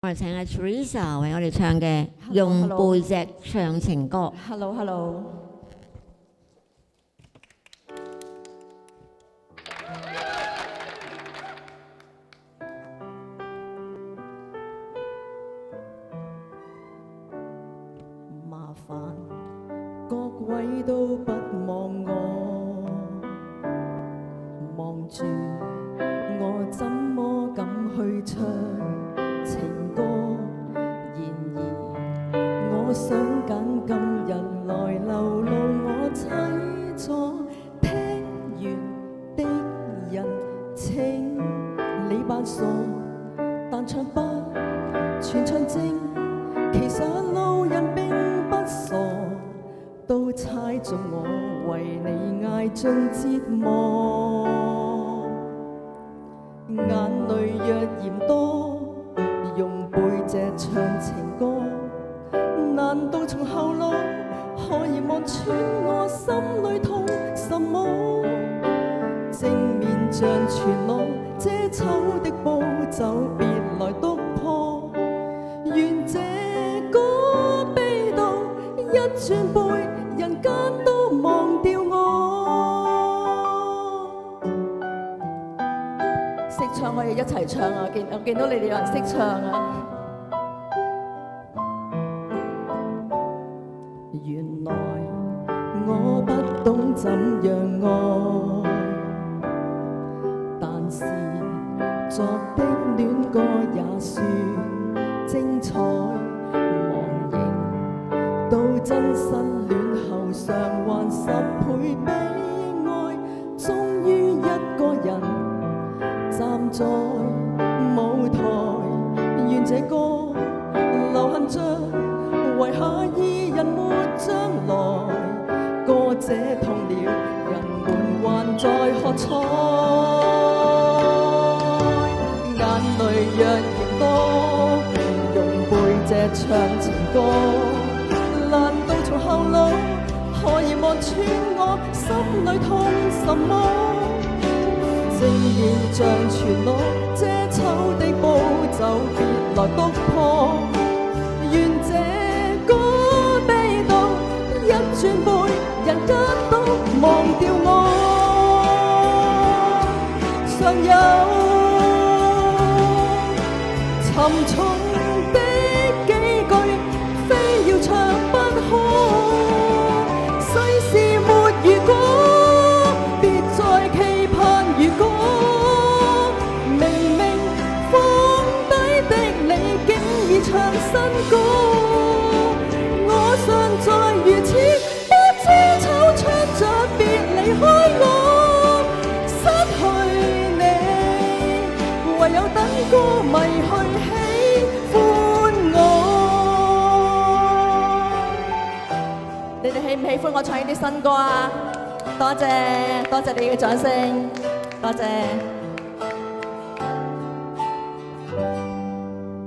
我哋請阿 Teresa 為我哋唱嘅《用背脊唱情歌》。Hello。麻煩各位都不望我，望住我怎麼敢去唱情歌？然而我想揀今日來流露我凄楚，聽完的人請你扮傻，但唱不全唱精，其實路人並不傻，都猜中我為你捱盡折磨。眼淚若嫌多，用背脊唱情歌，難道從後腦可以望穿我心裏痛什麼？正面像全裸遮醜的布，就別來督破。願這歌悲到一轉背，人間都忘掉我。識唱可以一齊唱啊！我見到你哋有人識唱啊！原來我不懂怎樣愛，但是作的戀歌也算精彩。忘形到真身戀後償還10倍悲哀，終於一個人站在舞台，願這歌流行着為下二人沒將來，歌者痛了，人們還在喝彩。眼淚若嫌多，用背脊唱情歌，難道從後腦可以望穿我心裏痛什麼？正面像全裸遮醜的布，就別來督破。願這歌悲到一轉背，人間都忘掉我。尚有沉重的幾句，非要唱不可。世事沒如果，別再期盼如果。明明放低的你，竟已唱新歌。我尚在如此不知醜，唱着別離開我。失去你，唯有等歌迷去喜歡我。你哋喜唔喜歡我唱呢啲新歌啊？多謝你嘅掌聲，多謝。